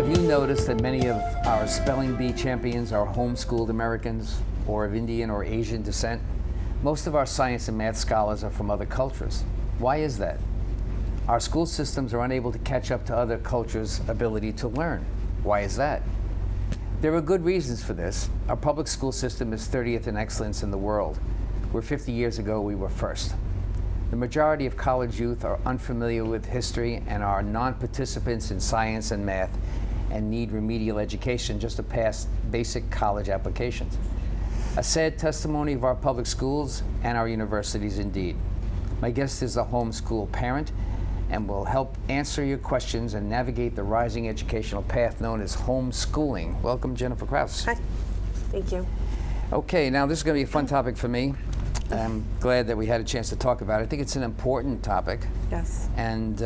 Have you noticed that many of our spelling bee champions are homeschooled Americans or of Indian or Asian descent? Most of our science and math scholars are from other cultures. Why is that? Our school systems are unable to catch up to other cultures' ability to learn. Why is that? There are good reasons for this. Our public school system is 30th in excellence in the world, where 50 years ago we were first. The majority of college youth are unfamiliar with history and are non-participants in science and math and need remedial education just to pass basic college applications. A sad testimony of our public schools and our universities indeed. My guest is a homeschool parent and will help answer your questions and navigate the rising educational path known as homeschooling. Welcome, Jenifer Krauss. Hi, thank you. Okay, now this is going to be a fun topic for me. I'm glad that we had a chance to talk about it. I think it's an important topic. Yes. And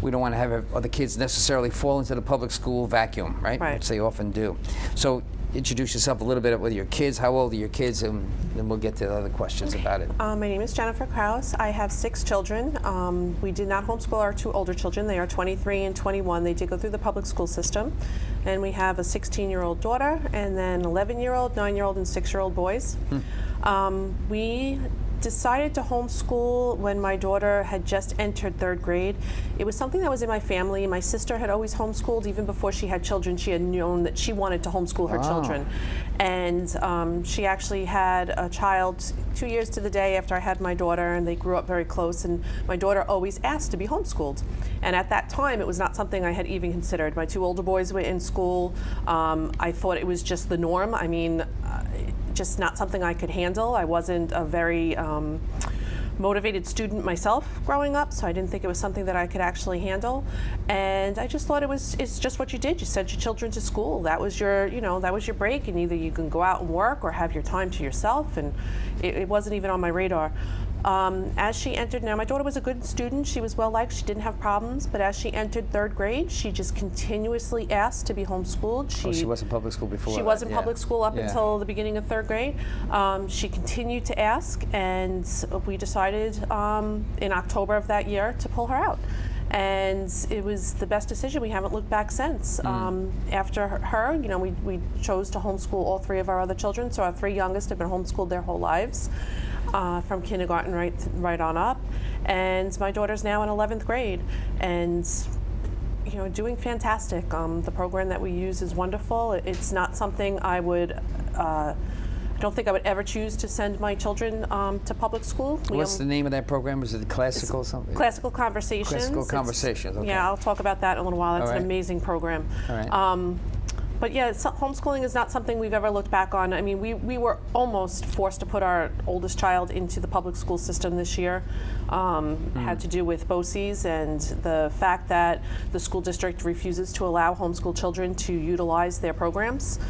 we don't want to have other kids necessarily fall into the public school vacuum, right? Right. Which they often do. So introduce yourself a little bit with your kids. How old are your kids? And then we'll get to the other questions about it. My name is Jenifer Krauss. I have 6 children. We did not homeschool our 2 older children. They are 23 and 21. They did go through the public school system. And we have a 16-year-old daughter and then 11-year-old, 9-year-old, and 6-year-old boys. We decided to homeschool when my daughter had just entered 3rd grade. It was something that was in my family. My sister had always homeschooled. Even before she had children, she had known that she wanted to homeschool her children. And she actually had a child 2 years to the day after I had my daughter, and they grew up very close, and my daughter always asked to be homeschooled. And at that time, it was not something I had even considered. My 2 older boys were in school. I thought it was just the norm. I mean, just not something I could handle. I wasn't a very motivated student myself growing up, so I didn't think it was something that I could actually handle. And I just thought it's just what you did. You sent your children to school. That was your, that was your break, and either you can go out and work or have your time to yourself, and it wasn't even on my radar. As she entered, now my daughter was a good student. She was well liked. She didn't have problems. But as she entered 3rd grade, she just continuously asked to be homeschooled. She was in public school before. She was in public school up until the beginning of 3rd grade. She continued to ask, and we decided in October of that year to pull her out. And it was the best decision. We haven't looked back since. After her, we chose to homeschool all 3 of our other children. So our 3 youngest have been homeschooled their whole lives. From kindergarten right on up, and my daughter's now in 11th grade, and doing fantastic. The program that we use is wonderful. It's not something I would. I don't think I would ever choose to send my children to public school. What's the name of that program? Is it classical something? Classical Conversations. Classical Conversations. Okay. Yeah, I'll talk about that in a little while. It's an amazing program. All right. But yeah, homeschooling is not something we've ever looked back on. I mean, we were almost forced to put our oldest child into the public school system this year. Had to do with BOCES and the fact that the school district refuses to allow homeschool children to utilize their programs.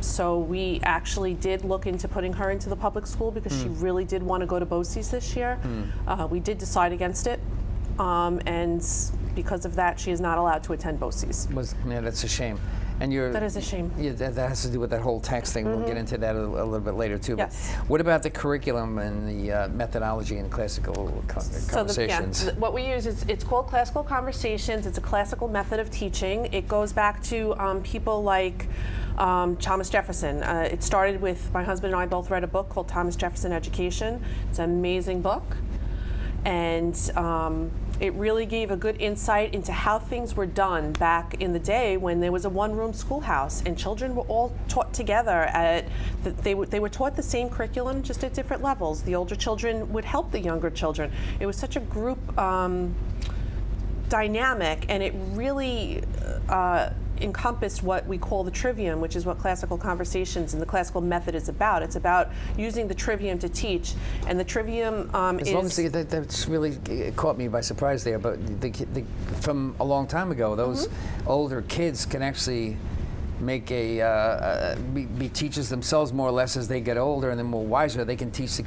So we actually did look into putting her into the public school because she really did want to go to BOCES this year. We did decide against it. And because of that, she is not allowed to attend BOCES. Yeah, that's a shame. And that is a shame. Yeah, that has to do with that whole tax thing. We'll get into that a little bit later too. Yes. But what about the curriculum and the methodology in classical conversations? What we use is, it's called Classical Conversations. It's a classical method of teaching. It goes back to people like Thomas Jefferson. It started with my husband and I both read a book called Thomas Jefferson Education. It's an amazing book. And it really gave a good insight into how things were done back in the day when there was a one-room schoolhouse and children were all taught together. They were taught the same curriculum, just at different levels. The older children would help the younger children. It was such a group dynamic, and it really encompassed what we call the trivium, which is what Classical Conversations and the classical method is about. It's about using the trivium to teach, and the trivium as long as that's really caught me by surprise there. But from a long time ago, those older kids can actually make be teachers themselves more or less as they get older and then more wiser. They can teach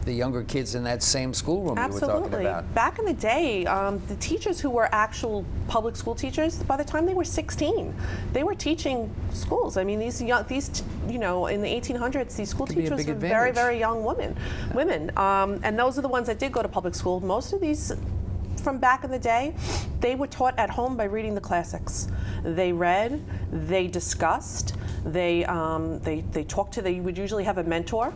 the younger kids in that same schoolroom you were talking about. Back in the day, the teachers who were actual public school teachers, by the time they were 16, they were teaching schools. I mean, in the 1800s, these school teachers were very, very young women. And those are the ones that did go to public school. Most of these from back in the day, they were taught at home by reading the classics. They read, they discussed, they talked to, they would usually have a mentor,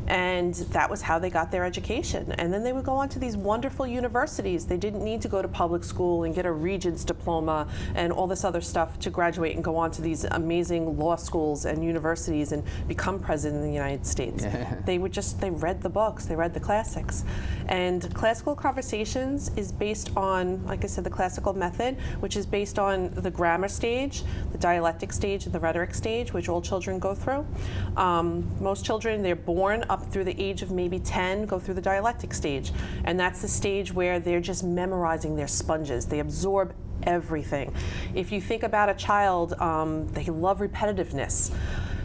and that was how they got their education. And then they would go on to these wonderful universities. They didn't need to go to public school and get a regent's diploma and all this other stuff to graduate and go on to these amazing law schools and universities and become president of the United States. Yeah. They read the books, they read the classics. And Classical Conversations is based on, like I said, the classical method, which is based on the grammar stage, the dialectic stage, and the rhetoric stage, which all children go through. Most children, they're born up through the age of maybe 10, go through the dialectic stage. And that's the stage where they're just memorizing, their sponges. They absorb everything. If you think about a child, they love repetitiveness.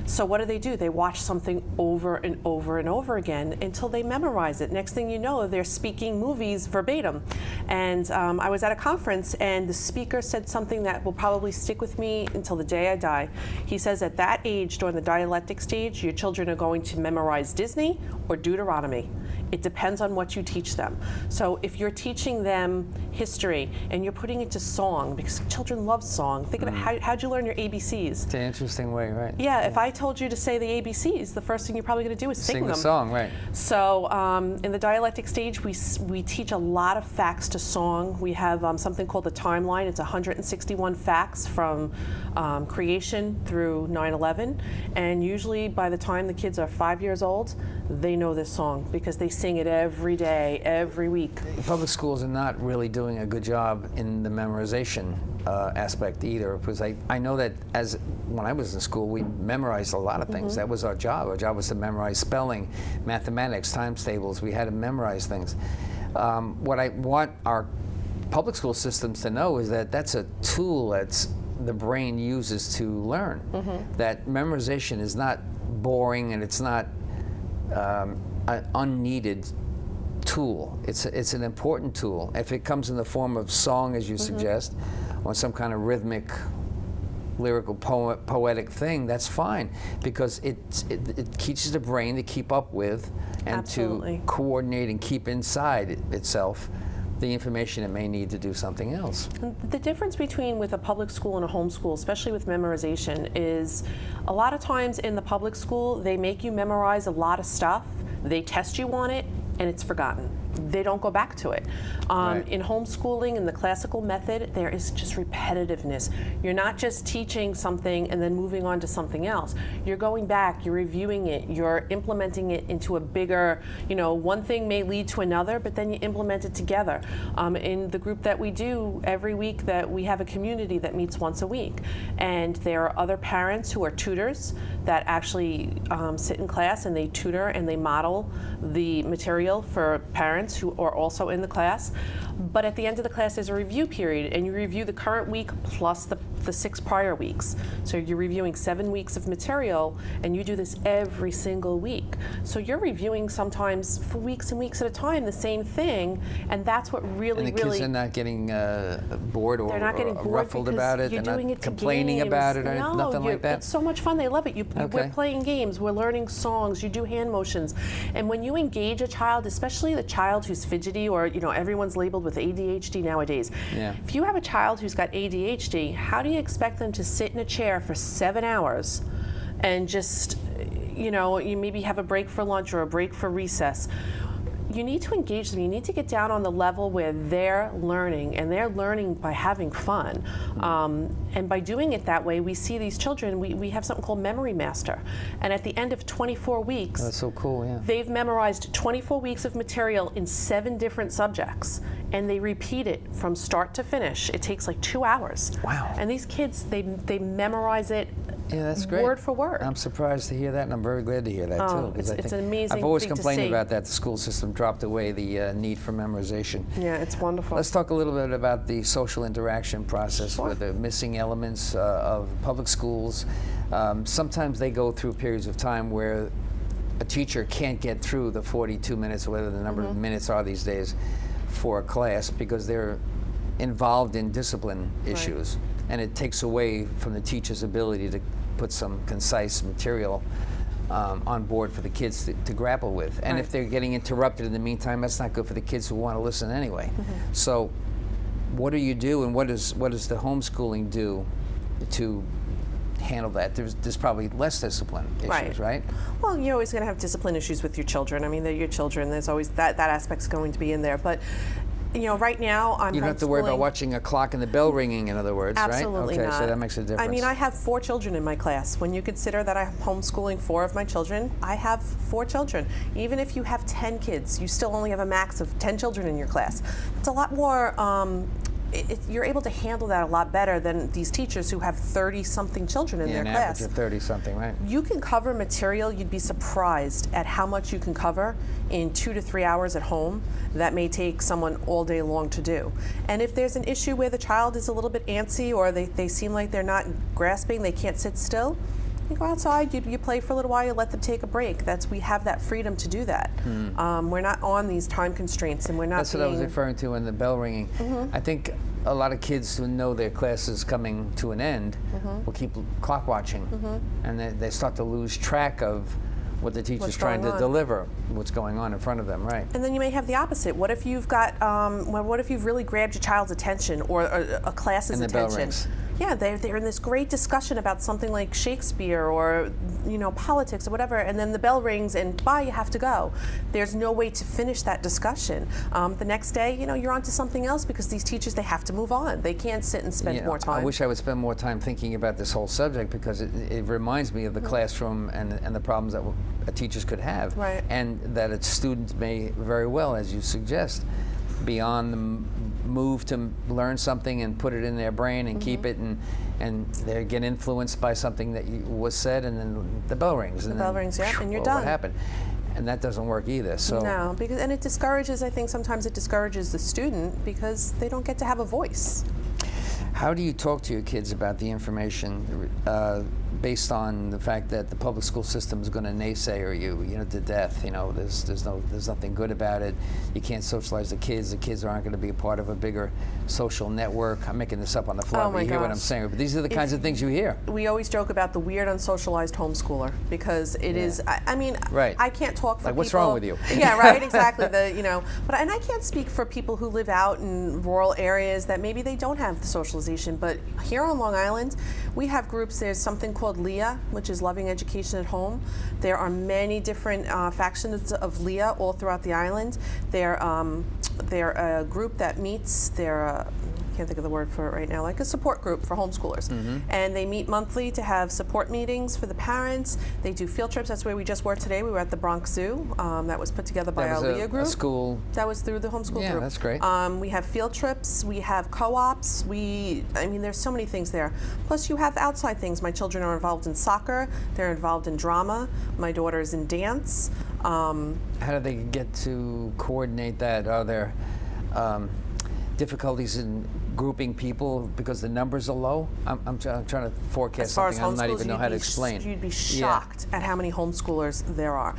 So what do? They watch something over and over and over again until they memorize it. Next thing you know, they're speaking movies verbatim. And I was at a conference, and the speaker said something that will probably stick with me until the day I die. He says at that age, during the dialectic stage, your children are going to memorize Disney or Deuteronomy. It depends on what you teach them. So if you're teaching them history and you're putting it to song, because children love song, think about how'd you learn your ABCs? It's an interesting way, right? Yeah, if I told you to say the ABCs, the first thing you're probably going to do is sing them. The song, right. So in the dialectic stage, we teach a lot of facts to song. We have something called the timeline. It's 161 facts from creation through 9/11. And usually by the time the kids are 5 years old, they know this song because they sing it every day, every week. Public schools are not really doing a good job in the memorization aspect either, because I know that when I was in school, we memorized a lot of things. That was our job. Our job was to memorize spelling, mathematics, times tables. We had to memorize things. What I want our public school systems to know is that that's a tool that's the brain uses to learn. That memorization is not boring, and it's not an unneeded tool. It's an important tool. If it comes in the form of song, as you suggest, or some kind of rhythmic, lyrical, poetic thing, that's fine, because it teaches the brain to keep up with and Absolutely. to coordinate and keep inside itself the information it may need to do something else. The difference between with a public school and a homeschool, especially with memorization, is a lot of times in the public school, they make you memorize a lot of stuff, they test you on it, and it's forgotten. They don't go back to it. Right. In homeschooling, in the classical method, there is just repetitiveness. You're not just teaching something and then moving on to something else. You're going back, you're reviewing it, you're implementing it into a bigger, one thing may lead to another, but then you implement it together. In the group that we do every week, that we have a community that meets once a week. And there are other parents who are tutors that actually sit in class and they tutor and they model the material for parents who are also in the class. But at the end of the class, there's a review period, and you review the current week plus the 6 prior weeks. So you're reviewing 7 weeks of material, and you do this every single week. So you're reviewing sometimes for weeks and weeks at a time the same thing, and that's what really, And the kids are not getting bored or, they're not getting or bored ruffled about it. You're They're doing not it complaining games. about it or No, nothing like that. It's so much fun. They love it. Okay. We're playing games. We're learning songs. You do hand motions. And when you engage a child, especially the child who's fidgety, or everyone's labeled with ADHD nowadays. Yeah. If you have a child who's got ADHD, how do you expect them to sit in a chair for 7 hours and just, you maybe have a break for lunch or a break for recess? You need to engage them. You need to get down on the level where they're learning, and they're learning by having fun. And by doing it that way, we see these children, we have something called Memory Master. And at the end of 24 weeks, That's so cool, yeah. they've memorized 24 weeks of material in 7 different subjects, and they repeat it from start to finish. It takes like 2 hours. Wow. And these kids, they memorize it Yeah, that's great. word for word. I'm surprised to hear that, and I'm very glad to hear that too. 'Cause I it's think an amazing I've always thing to complained see. about that. The school system dropped away the need for memorization. Yeah, it's wonderful. Let's talk a little bit about the social interaction process Sure. with the missing elements of public schools. Sometimes they go through periods of time where a teacher can't get through the 42 minutes, or whatever the number of minutes are these days, for a class because they're involved in discipline issues. And it takes away from the teacher's ability to put some concise material on board for the kids to grapple with. And if they're getting interrupted in the meantime, that's not good for the kids who want to listen anyway. So what do you do, and what does the homeschooling do to handle that? There's probably less discipline issues, right? Well, you're always going to have discipline issues with your children. I mean, they're your children. There's always that aspect's going to be in there. But right now I'm You don't have to worry about watching a clock and the bell ringing, in other words, Absolutely right? Okay, not. so that makes a difference. I mean, I have 4 children in my class. When you consider that I'm homeschooling 4 of my children, I have 4 children. Even if you have 10 kids, you still only have a max of 10 children in your class. It's a lot more. You're able to handle that a lot better than these teachers who have 30-something children in their an class. average of 30-something, right? You can cover material, you'd be surprised at how much you can cover in 2 to 3 hours at home that may take someone all day long to do. And if there's an issue where the child is a little bit antsy or they seem like they're not grasping, they can't sit still, you go outside, you play for a little while, you let them take a break. We have that freedom to do that. We're not on these time constraints, and we're not That's what I was referring to in the bell ringing. I think a lot of kids who know their class is coming to an end will keep clock watching, and they start to lose track of what the teacher's trying to deliver, what's going on in front of them, right? And then you may have the opposite. What if you've got, what if you've really grabbed your child's attention or a class's And the bell attention? rings. Yeah, they're in this great discussion about something like Shakespeare or politics or whatever, and then the bell rings and bye, you have to go. There's no way to finish that discussion. The next day, you're on to something else because these teachers, they have to move on. They can't sit and spend more time. I wish I would spend more time thinking about this whole subject because it reminds me of the classroom and the problems that teachers could have, right. And that its students may very well, as you suggest, be on the move to learn something and put it in their brain and keep it, and they get influenced by something that was said, and then the bell rings. And you're done. What happened? And that doesn't work either. So no, and it discourages. I think sometimes it discourages the student because they don't get to have a voice. How do you talk to your kids about the information based on the fact that the public school system is going to naysayer you, to death? There's nothing good about it. You can't socialize the kids. The kids aren't going to be a part of a bigger social network. I'm making this up on the fly, but you hear what I'm saying. But these are the kinds of things you hear. We always joke about the weird, unsocialized homeschooler because it is. I mean, right. I can't talk for like, people. What's wrong with you? Yeah, right. Exactly. But I can't speak for people who live out in rural areas that maybe they don't have the socialization. But here on Long Island, we have groups. There's something called LEA, which is Loving Education at Home. There are many different factions of LEA all throughout the island. They're a group that meets. I can't think of the word for it right now, like a support group for homeschoolers. And they meet monthly to have support meetings for the parents. They do field trips. That's where we just were today. We were at the Bronx Zoo. That was put together by our LEA group. A school. That was through the homeschool group. Yeah, that's great. We have field trips. We have co-ops. There's so many things there. Plus, you have outside things. My children are involved in soccer. They're involved in drama. My daughter's in dance. How do they get to coordinate that? Are there difficulties in grouping people because the numbers are low? I'm trying to forecast something I don't even know how to explain. You'd be shocked at how many homeschoolers there are.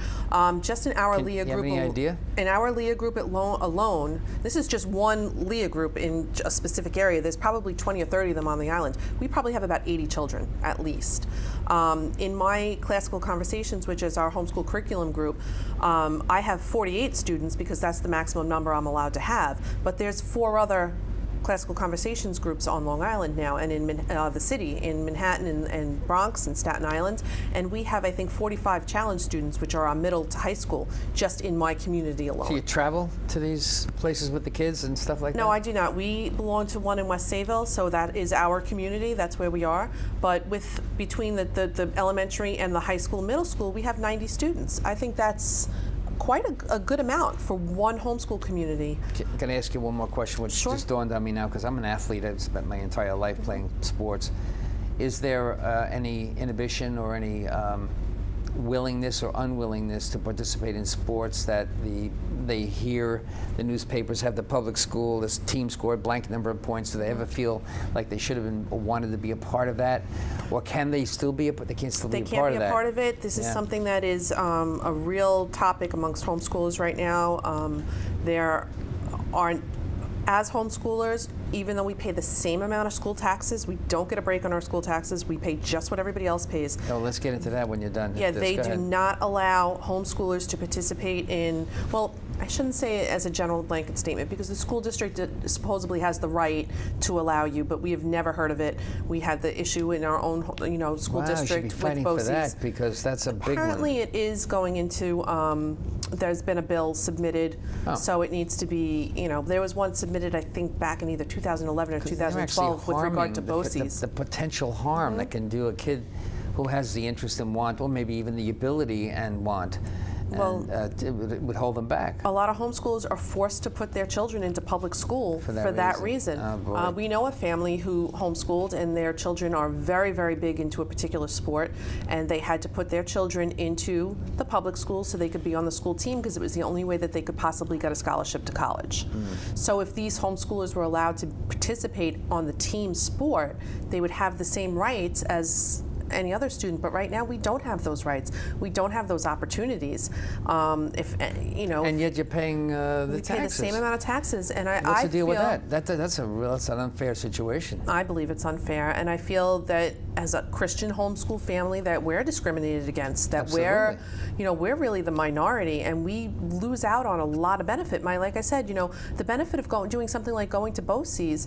Just in our LEA group. You have any idea? In our LEA group alone, this is just one LEA group in a specific area. There's probably 20 or 30 of them on the island. We probably have about 80 children at least. In my Classical Conversations, which is our homeschool curriculum group, I have 48 students because that's the maximum number I'm allowed to have. But there's 4 other Classical Conversations groups on Long Island now, and in the city, in Manhattan and Bronx and Staten Island. And we have, I think, 45 challenge students, which are our middle to high school, just in my community alone. Do you travel to these places with the kids and stuff like that? No, I do not. We belong to one in West Sayville, so that is our community. That's where we are. But between the elementary and the high school, middle school, we have 90 students. I think that's quite a good amount for one homeschool community. Can I ask you one more question, which just dawned on me now, because I'm an athlete. I've spent my entire life playing sports. Is there any inhibition or any willingness or unwillingness to participate in sports that they hear the newspapers have the public school, this team scored blank number of points? Do they ever feel like they should have been or wanted to be a part of that? Or can they still be they can't still be a part of that? They can't be a part of it. This is something that is a real topic amongst homeschoolers right now. There aren't, as homeschoolers, even though we pay the same amount of school taxes, we don't get a break on our school taxes. We pay just what everybody else pays. Oh, let's get into that when you're done. Yeah, they do not allow homeschoolers to participate in, well, I shouldn't say it as a general blanket statement because the school district supposedly has the right to allow you, but we have never heard of it. We had the issue in our own, school Wow, district you should be fighting with for BOCES. that because that's a big one. Apparently, it is going into. There's been a bill submitted, so it needs to be. There was one submitted, I think, back in either 2011 or 2012 with regard to BOCES. The potential harm that can do a kid who has the interest and want, or maybe even the ability and want. Well, it would hold them back. A lot of homeschoolers are forced to put their children into public school for that reason. Oh, boy. We know a family who homeschooled, and their children are very, very big into a particular sport, and they had to put their children into the public school so they could be on the school team because it was the only way that they could possibly get a scholarship to college. So if these homeschoolers were allowed to participate on the team sport, they would have the same rights as any other student, but right now we don't have those rights. We don't have those opportunities. And yet you're paying the we taxes. pay the same amount of taxes, and What's I the deal feel, with that? That's an unfair situation. I believe it's unfair, and I feel that as a Christian homeschool family that we're discriminated against. That we're really the minority, and we lose out on a lot of benefit. Like I said, the benefit of doing something like going to BOCES,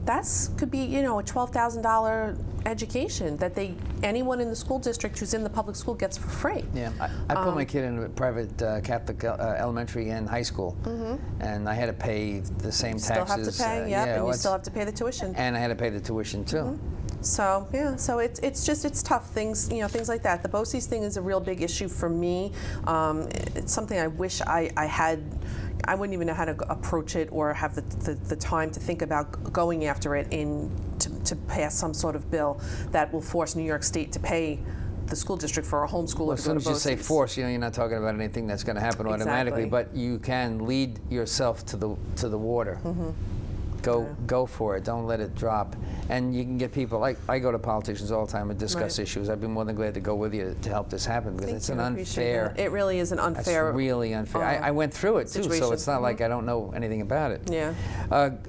that could be a $12,000 education that anyone in the school district who's in the public school gets for free. Yeah, I put my kid in a private Catholic elementary and high school, and I had to pay the same Still taxes. have to pay, and you still have to pay the tuition. And I had to pay the tuition too. So it's tough things, things like that. The BOCES thing is a real big issue for me. It's something I wish I had. I wouldn't even know how to approach it or have the time to think about going after it to pass some sort of bill that will force New York State to pay the school district for a homeschooler Well, to as go soon to as you say BOCES. force, you're not talking about anything that's going to happen automatically, Exactly. but you can lead yourself to the water. Go for it. Don't let it drop. And you can get people, I go to politicians all the time and discuss issues. I'd be more than glad to go with you to help this happen because it's an I appreciate unfair. that. It really is an unfair. It's really unfair. I went through it too, so situation. it's not like I don't know anything about it. Yeah.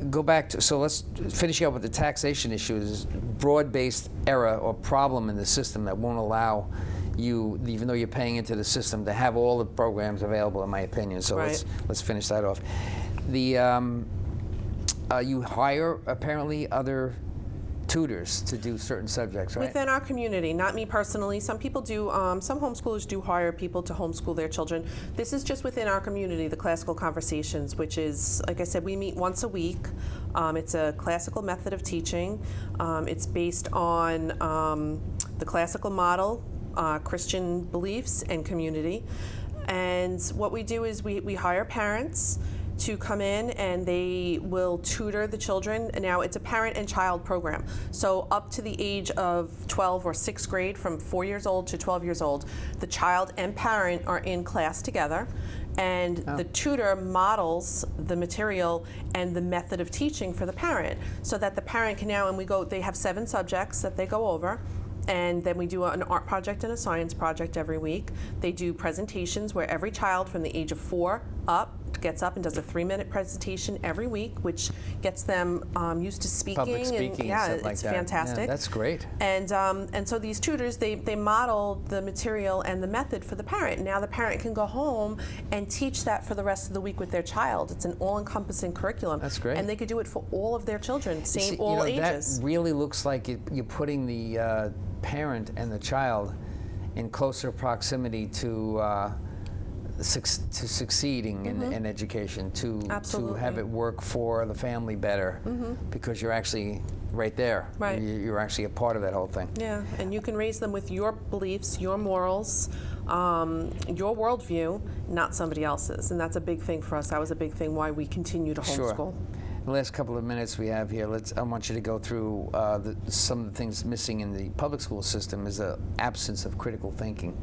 Go back to, so let's finish up with the taxation issues. Broad-based error or problem in the system that won't allow you, even though you're paying into the system, to have all the programs available, in my opinion. So let's finish that off. You hire apparently other tutors to do certain subjects, right? Within our community, not me personally. Some people do, some homeschoolers do hire people to homeschool their children. This is just within our community, the Classical Conversations, which is, like I said, we meet once a week. It's a classical method of teaching. It's based on the classical model, Christian beliefs, and community. And what we do is we hire parents to come in and they will tutor the children. Now it's a parent and child program. So up to the age of 12 or 6th grade, from 4 years old to 12 years old, the child and parent are in class together. And the tutor models the material and the method of teaching for the parent so that the parent can now, they have 7 subjects that they go over. And then we do an art project and a science project every week. They do presentations where every child from the age of 4 up gets up and does a 3-minute presentation every week, which gets them used to speaking. Public speaking and stuff like it's that. fantastic. Yeah, that's great. And so these tutors, they model the material and the method for the parent. Now the parent can go home and teach that for the rest of the week with their child. It's an all-encompassing curriculum. That's great. And they could do it for all of their children, all ages. That really looks like you're putting the parent and the child in closer proximity to succeeding in education, to have it work for the family better, because you're actually right there. Right. You're actually a part of that whole thing. Yeah, and you can raise them with your beliefs, your morals, your worldview, not somebody else's. And that's a big thing for us. That was a big thing why we continue to homeschool. Sure. The last couple of minutes we have here, I want you to go through some of the things missing in the public school system is the absence of critical thinking.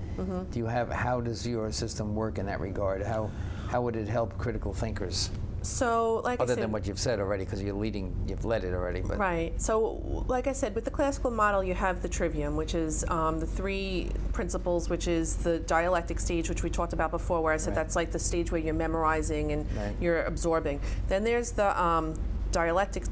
How does your system work in that regard? How would it help critical thinkers? So, like Other I said, than what you've said already, because you've led it already. But. Right. So, like I said, with the classical model, you have the trivium, which is the 3 principles, which is the dialectic stage, which we talked about before, where I said that's like the stage where you're memorizing and you're absorbing. Then there's the dialectic,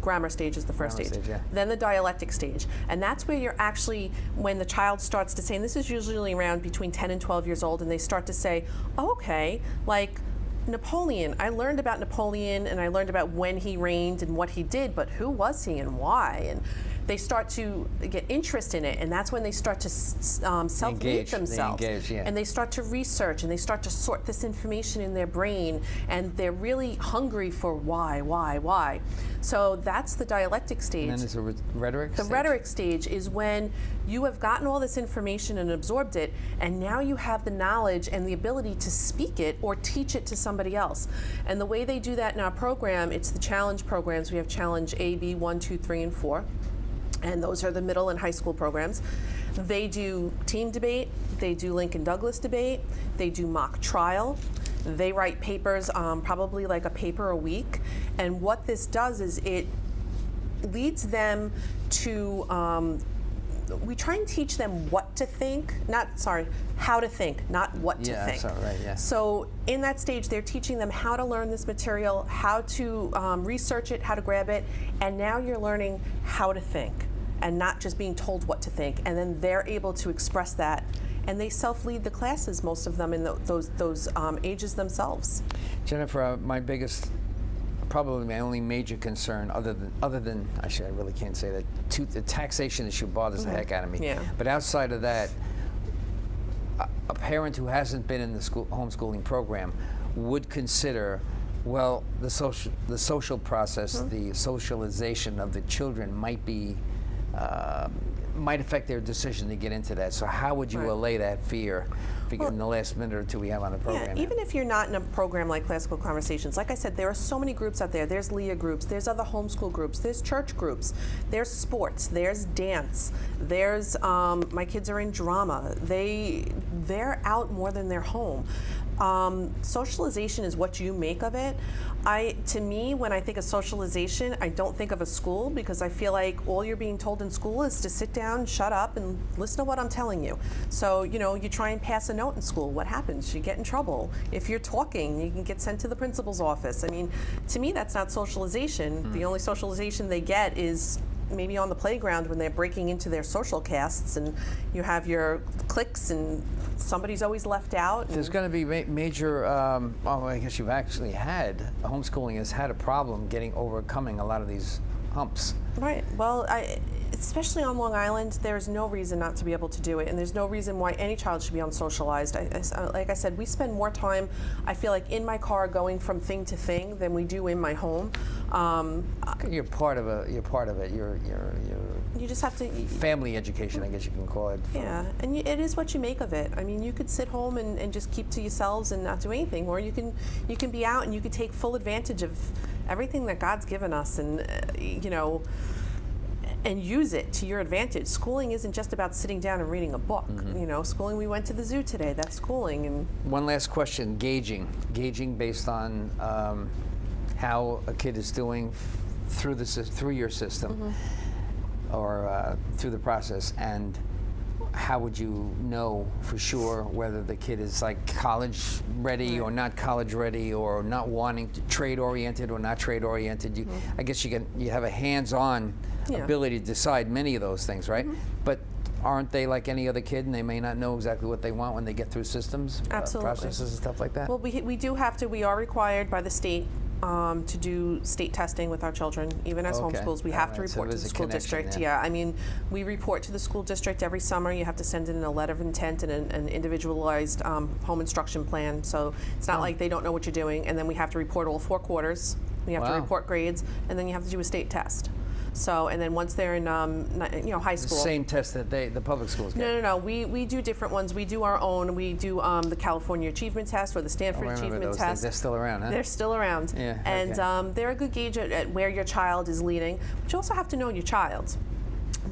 grammar stage is the first Grammar stage. stage, yeah. Then the dialectic stage. And that's where you're actually, when the child starts to say, and this is usually around between 10 and 12 years old, and they start to say, oh, okay, like Napoleon, I learned about Napoleon and I learned about when he reigned and what he did, but who was he and why? And they start to get interest in it, and that's when they start to self-lead themselves. They engage, yeah. And they start to research, and they start to sort this information in their brain, and they're really hungry for why. So that's the dialectic stage. And then there's a rhetoric The stage? rhetoric stage is when you have gotten all this information and absorbed it, and now you have the knowledge and the ability to speak it or teach it to somebody else. And the way they do that in our program, it's the challenge programs. We have challenge A, B, 1, 2, 3, and 4. And those are the middle and high school programs. They do team debate, they do Lincoln Douglas debate, they do mock trial, they write papers, probably like a paper a week. And what this does is it leads them to, we try and teach them what to think, how to think, not what to think. Yeah, right, yeah. So in that stage, they're teaching them how to learn this material, how to research it, how to grab it, and now you're learning how to think and not just being told what to think. And then they're able to express that. And they self-lead the classes, most of them in those ages themselves. Jenifer, my biggest, probably my only major concern, other than actually I really can't say that, the taxation issue bothers the heck out of me. Yeah. But outside of that, a parent who hasn't been in the homeschooling program would consider, well, the social process, the socialization of the children might affect their decision to get into that. So how would you allay that fear in the last minute or two we have on the program? Yeah, even if you're not in a program like Classical Conversations, like I said, there are so many groups out there. There's LEA groups, there's other homeschool groups, there's church groups, there's sports, there's dance, there's, my kids are in drama. They're out more than they're home. Socialization is what you make of it. To me, when I think of socialization, I don't think of a school, because I feel like all you're being told in school is to sit down, shut up, and listen to what I'm telling you. So, you try and pass a note in school. What happens? You get in trouble. If you're talking, you can get sent to the principal's office. I mean, to me, that's not socialization. The only socialization they get is maybe on the playground when they're breaking into their social casts, and you have your cliques and somebody's always left out. There's going to be major, I guess you've actually homeschooling has had a problem overcoming a lot of these humps. Right. Well, especially on Long Island, there's no reason not to be able to do it, and there's no reason why any child should be unsocialized. Like I said, we spend more time, I feel like, in my car going from thing to thing than we do in my home. You're part of it. You just have to family education, I guess you can call it. Yeah, and it is what you make of it. I mean, you could sit home and just keep to yourselves and not do anything, or you can be out and you could take full advantage of everything that God's given us, and and use it to your advantage. Schooling isn't just about sitting down and reading a book. Schooling, we went to the zoo today. That's schooling. And one last question: gauging based on how a kid is doing through your system, or through the process, and how would you know for sure whether the kid is like college ready or not college ready, or not wanting to trade oriented or not trade oriented? I guess you have a hands-on ability to decide many of those things, right? But aren't they like any other kid, and they may not know exactly what they want when they get through systems, processes and stuff like that? Well, we are required by the state to do state testing with our children. Even as homeschools, we have to report to the school district. Yeah, I mean, we report to the school district every summer. You have to send in a letter of intent and an individualized home instruction plan. So it's not like they don't know what you're doing. And then we have to report all 4 quarters. We have to report grades, and then you have to do a state test. So, and then once they're in, high school. The same test that the public schools get? No. We do different ones. We do our own. We do the California Achievement Test or the Stanford Achievement Test. They're still around, huh? They're still around. Yeah, and they're a good gauge at where your child is leading. But you also have to know your child.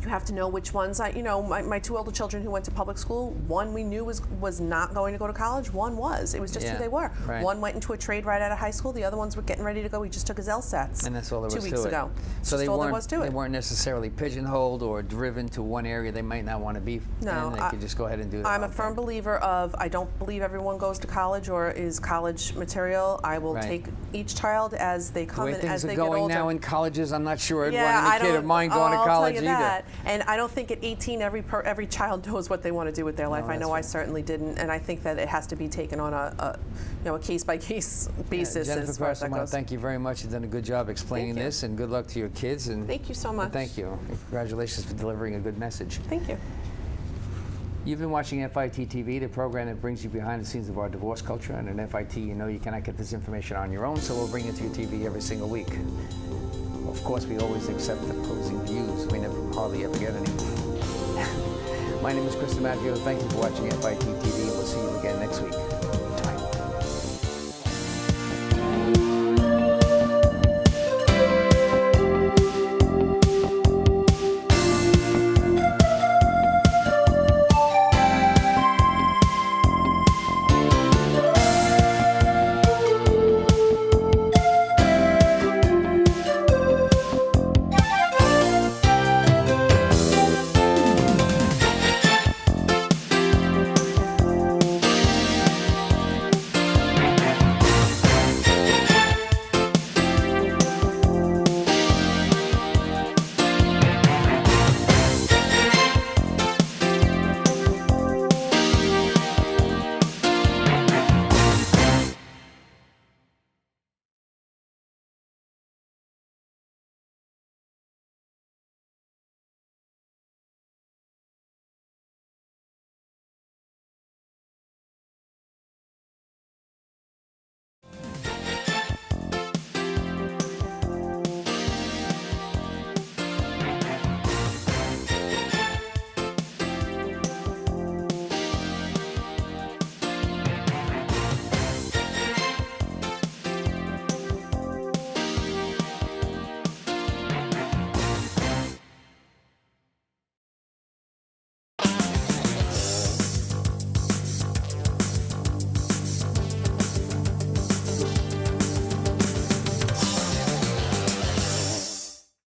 You have to know which ones. My two older children who went to public school, one we knew was not going to go to college. One was. It was just who they were. Right. One went into a trade right out of high school. The other ones were getting ready to go. He just took his LSATs. And that's all there was 2 weeks to it. ago. So That's all there was to they it. weren't necessarily pigeonholed or driven to one area they might not want to be No, in. They could just go ahead and do that. I'm a firm believer of, I don't believe everyone goes to college or is college material. I will Right. take each child as they The come way and things as are they get going older. now in colleges, I'm not sure I'd Yeah, want any kid of mine going to I'll college tell you either. that. And I don't think at 18 every child knows what they want to do with their life. I that's know I right. certainly didn't, and I think that it has to be taken on a case by case basis Jenifer as far Krauss, as I that want goes. to thank you very much. You've done a good job explaining Thank you. this, and good luck to your kids. And Thank you so much. Thank you. And congratulations for delivering a good message. Thank you. You've been watching FIT TV, the program that brings you behind the scenes of our divorce culture. And at FIT, you know you cannot get this information on your own, so we'll bring it to your TV every single week. Of course, we always accept opposing views. We never hardly ever get any. My name is Chris DiMaggio. Thank you for watching FIT TV, and we'll see you again next week.